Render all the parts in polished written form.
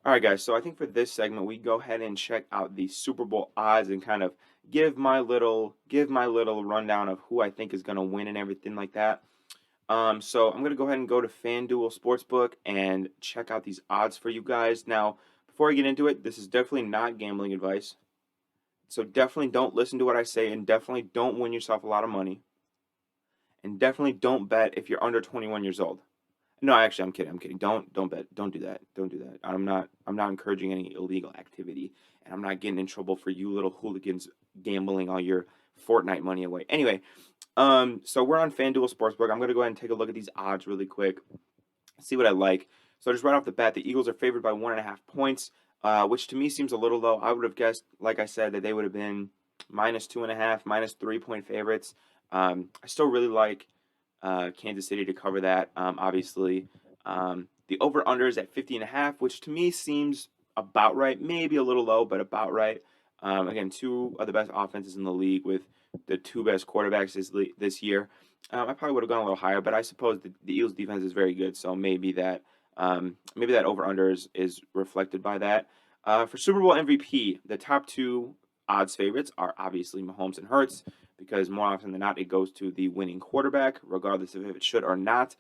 All right, guys. So I think for this segment, we go ahead and check out the Super Bowl odds and kind of give my little rundown of who I think is going to win and everything like that. So I'm gonna go ahead and go to FanDuel Sportsbook and check out these odds for you guys. Now, before I get into it, this is definitely not gambling advice. So definitely don't listen to what I say, and definitely don't win yourself a lot of money. And definitely don't bet if you're under 21 years old. No, actually, I'm kidding. I'm kidding. Don't bet. Don't do that. Don't do that. I'm not encouraging any illegal activity, and I'm not getting in trouble for you little hooligans gambling all your Fortnite money away. Anyway, so we're on FanDuel Sportsbook. I'm gonna go ahead and take a look at these odds really quick, see what I like. So just right off the bat, the Eagles are favored by 1.5 points, which to me seems a little low. I would have guessed, like I said, that they would have been -2.5, -3 point favorites. I still really like Kansas City to cover that. Obviously, the over under is at 50.5, which to me seems about right. Maybe a little low, but about right. Again, two of the best offenses in the league with the two best quarterbacks this year. I probably would have gone a little higher, but I suppose the Eagles defense is very good, so maybe that over under is reflected by that. For Super Bowl MVP, the top two odds favorites are obviously Mahomes and Hurts, because more often than not, it goes to the winning quarterback, regardless of if it should or not.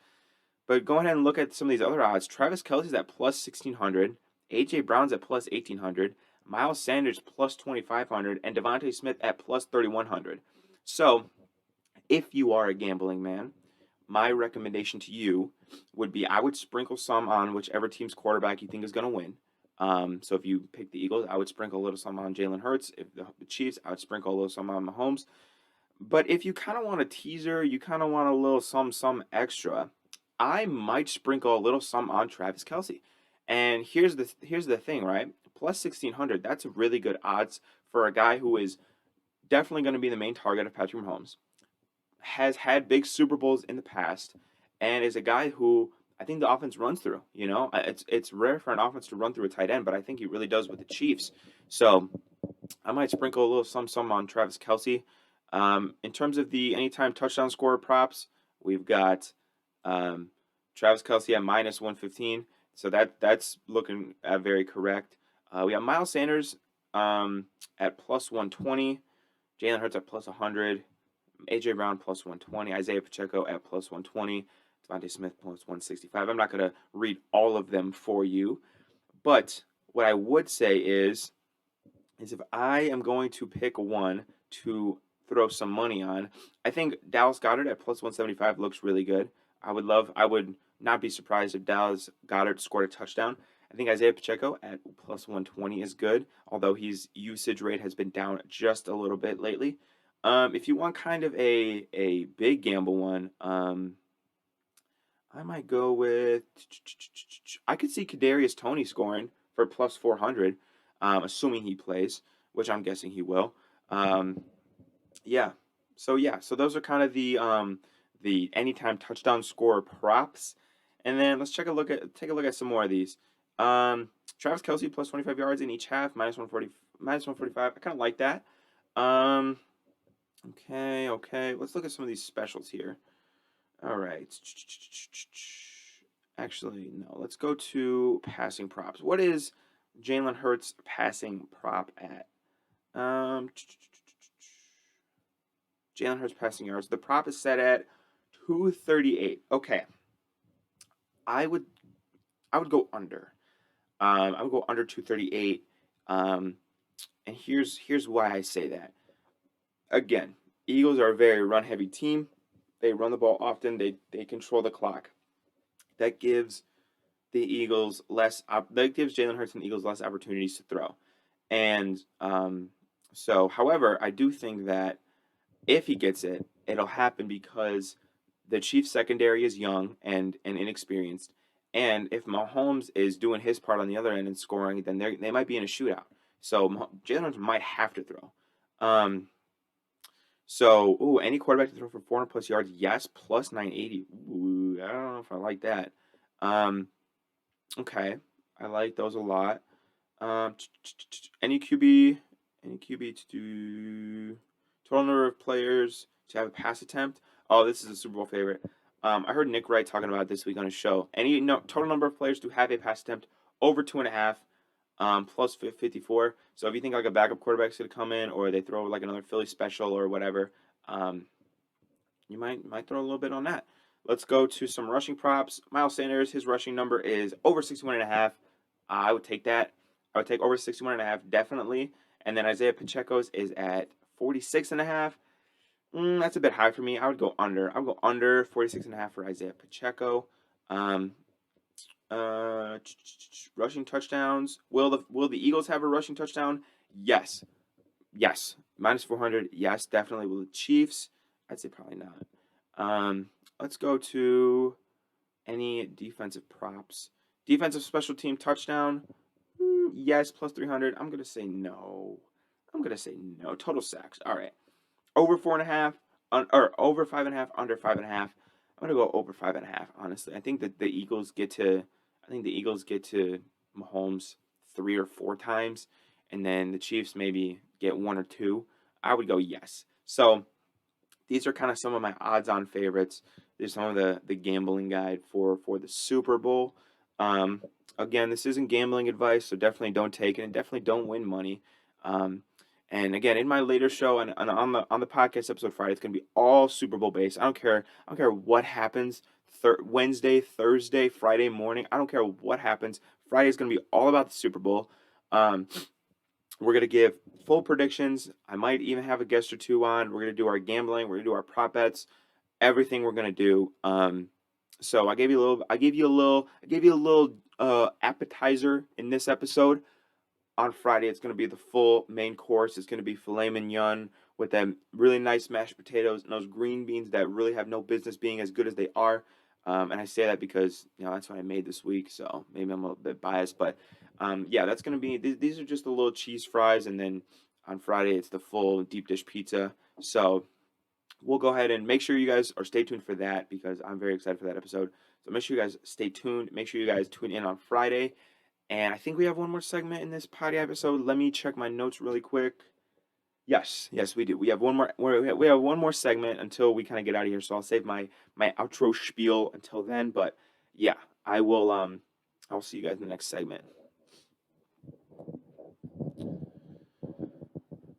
But go ahead and look at some of these other odds. Travis Kelce's at plus 1,600, AJ Brown's at plus 1,800, Miles Sanders plus 2,500, and Devontae Smith at plus 3,100. So, if you are a gambling man, my recommendation to you would be I would sprinkle some on whichever team's quarterback you think is going to win. So if you pick the Eagles, I would sprinkle a little some on Jalen Hurts. If the Chiefs, I would sprinkle a little some on Mahomes. But if you kind of want a teaser, you kind of want a little some extra, I might sprinkle a little some on Travis Kelsey. And here's the thing, right? Plus 1,600, that's a really good odds for a guy who is definitely going to be the main target of Patrick Mahomes, has had big Super Bowls in the past, and is a guy who I think the offense runs through. It's rare for an offense to run through a tight end, but I think he really does with the Chiefs. So I might sprinkle a little some on Travis Kelsey. In terms of the anytime touchdown scorer props, we've got Travis Kelsey at -115, so that's looking very correct. We have Miles Sanders at plus 120, Jalen Hurts at plus 100, AJ Brown plus 120, Isaiah Pacheco at plus 120, Devontae Smith plus 165. I'm not going to read all of them for you, but what I would say is if I am going to pick one to throw some money on, I think Dallas Goedert at plus 175 looks really good. I would not be surprised if Dallas Goedert scored a touchdown. I think Isaiah Pacheco at plus 120 is good, although his usage rate has been down just a little bit lately. If you want kind of a big gamble one, I might go with. I could see Kadarius Toney scoring for plus 400, assuming he plays, which I'm guessing he will. Um, yeah. So those are kind of the anytime touchdown score props, and then let's take a look at some more of these. Travis Kelsey plus 25 yards in each half, -140, -145. I kind of like that. Um, okay. Let's look at some of these specials here. All right. Actually, no. Let's go to passing props. What is Jalen Hurts passing prop at? Um, Jalen Hurts passing yards. The prop is set at 238. Okay, I would I would go under. I would go under 238. Um, and here's why I say that. Again, Eagles are a very run heavy team. They run the ball often. They control the clock. That gives that gives Jalen Hurts and the Eagles less opportunities to throw. And however, I do think that if he gets it, it'll happen because the Chiefs secondary is young and inexperienced. And if Mahomes is doing his part on the other end and scoring, then they might be in a shootout. So Jalen Hurts might have to throw. Um, any quarterback to throw for 400 plus yards, yes, plus 980. Ooh, I don't know if I like that. Um, okay, I like those a lot. Um, any QB to do total number of players to have a pass attempt. Oh, this is a Super Bowl favorite. I heard Nick Wright talking about it this week on his show. Total number of players to have a pass attempt over 2.5. plus 54. So if you think like a backup quarterback's going to come in, or they throw like another Philly special or whatever, um, you might throw a little bit on that. Let's go to some rushing props. Miles Sanders, his rushing number is over 61.5. I would take that. I would take over 61.5 definitely. And then Isaiah Pacheco's is at 46.5. That's a bit high for me. I would go under. I would go under 46.5 for Isaiah Pacheco. Um, rushing touchdowns. Will the Eagles have a rushing touchdown? Yes. Yes. Minus 400. Yes, definitely. Will the Chiefs? I'd say probably not. Let's go to any defensive props. Defensive special team touchdown. Yes, plus 300. I'm gonna say no. I'm gonna say no. Total sacks. All right. Over 4.5, or over 5.5, under 5.5. I'm gonna go over 5.5. Honestly, I think that the Eagles get to. I think the Eagles get to Mahomes 3 or 4 times, and then the Chiefs maybe get 1 or 2. I would go yes. So these are kind of some of my odds-on favorites. There's some of the gambling guide for the Super Bowl. Um, Again, this isn't gambling advice, so definitely don't take it, and definitely don't win money. Um, and again, in my later show and on the podcast episode Friday, it's gonna be all Super Bowl based. I don't care. I don't care what happens. Wednesday, Thursday, Friday morning. I don't care what happens. Friday is gonna be all about the Super Bowl. Um, we're gonna give full predictions. I might even have a guest or two on. We're gonna do our gambling. We're gonna do our prop bets. Everything we're gonna do. So I gave you a little appetizer in this episode. On Friday, it's gonna be the full main course. It's gonna be filet mignon with them really nice mashed potatoes and those green beans that really have no business being as good as they are. And I say that because that's what I made this week, so maybe I'm a little bit biased, but yeah, that's gonna be. These are just the little cheese fries, and then on Friday it's the full deep dish pizza. So we'll go ahead and make sure you guys are stay tuned for that because I'm very excited for that episode. So make sure you guys stay tuned. Make sure you guys tune in on Friday. And I think we have one more segment in this potty episode. Let me check my notes really quick. Yes, we do. We have one more. We have one more segment until we kind of get out of here. So I'll save my outro spiel until then. But yeah, I will. I'll see you guys in the next segment.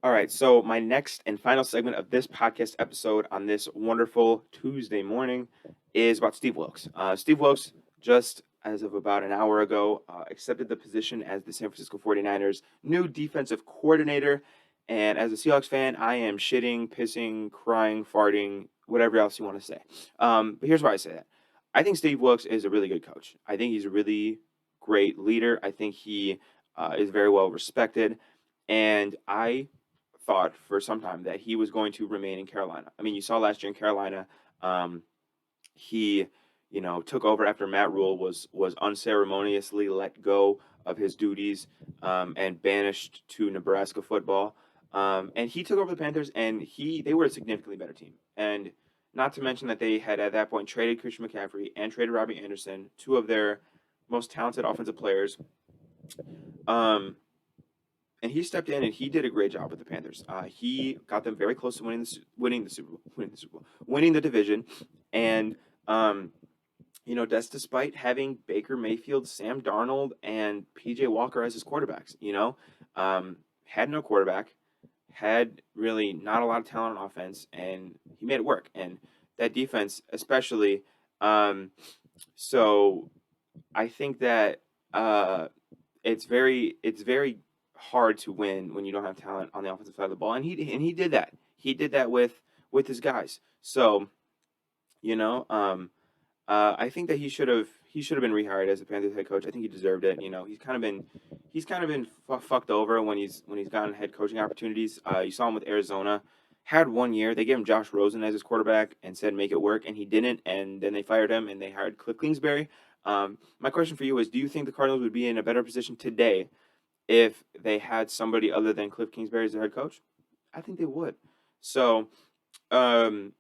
All right. So my next and final segment of this podcast episode on this wonderful Tuesday morning is about Steve Wilks. Steve Wilks, just as of about an hour ago, accepted the position as the San Francisco 49ers' new defensive coordinator. And as a Seahawks fan, I am shitting, pissing, crying, farting, whatever else you want to say. But here's why I say that. I think Steve Wilks is a really good coach. I think he's a really great leader. I think he is very well respected. And I thought for some time that he was going to remain in Carolina. I mean, you saw last year in Carolina, he took over after Matt Rule was unceremoniously let go of his duties and banished to Nebraska football. And he took over the Panthers, and they were a significantly better team. And not to mention that they had at that point traded Christian McCaffrey and traded Robbie Anderson, two of their most talented offensive players. And he stepped in and he did a great job with the Panthers. He got them very close to winning the division, and that's despite having Baker Mayfield, Sam Darnold, and PJ Walker as his quarterbacks. Had no quarterback, had really not a lot of talent on offense, and he made it work. And that defense, especially, so I think that it's very hard to win when you don't have talent on the offensive side of the ball, and he did that. He did that with his guys. So, I think that he should have been rehired as the Panthers head coach. I think he deserved it. He's kind of been fucked over when he's gotten head coaching opportunities. You saw him with Arizona. Had 1 year. They gave him Josh Rosen as his quarterback and said make it work, and he didn't. And then they fired him and they hired Cliff Kingsbury. My question for you is: do you think the Cardinals would be in a better position today if they had somebody other than Cliff Kingsbury as their head coach? I think they would. So, um,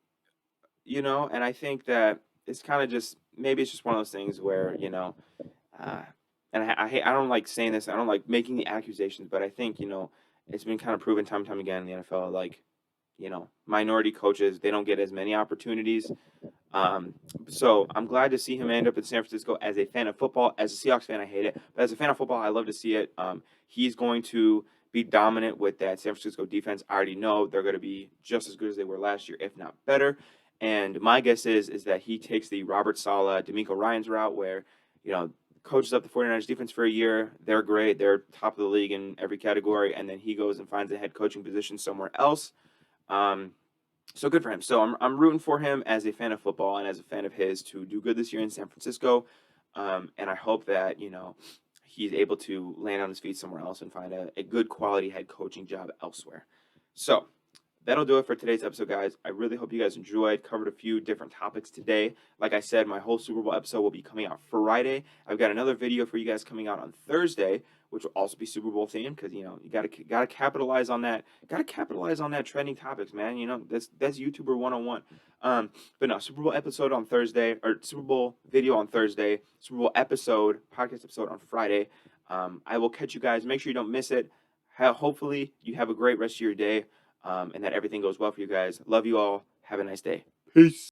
and I think that it's kind of just maybe it's just one of those things where uh, and I don't like saying this. I don't like making the accusations, but I think it's been kind of proven time and time again in the NFL. Like minority coaches, they don't get as many opportunities. Um, so I'm glad to see him end up in San Francisco. As a fan of football, as a Seahawks fan, I hate it, but as a fan of football, I love to see it. He's going to be dominant with that San Francisco defense. I already know they're going to be just as good as they were last year, if not better. And my guess is that he takes the Robert Saleh, D'Amico Ryans route, where coaches up the 49ers defense for a year. They're great. They're top of the league in every category, and then he goes and finds a head coaching position somewhere else. Um, so good for him. So I'm rooting for him as a fan of football and as a fan of his to do good this year in San Francisco. And I hope that he's able to land on his feet somewhere else and find a good quality head coaching job elsewhere. So that'll do it for today's episode, guys. I really hope you guys enjoyed. Covered a few different topics today. Like I said, my whole Super Bowl episode will be coming out Friday. I've got another video for you guys coming out on Thursday, which will also be Super Bowl themed because you gotta capitalize on that. Gotta capitalize on that trending topics, man. That's YouTuber 101. But no, Super Bowl episode on Thursday, or Super Bowl video on Thursday. Super Bowl episode, podcast episode on Friday. I will catch you guys. Make sure you don't miss it. Hopefully, you have a great rest of your day. And that everything goes well for you guys. Love you all. Have a nice day. Peace.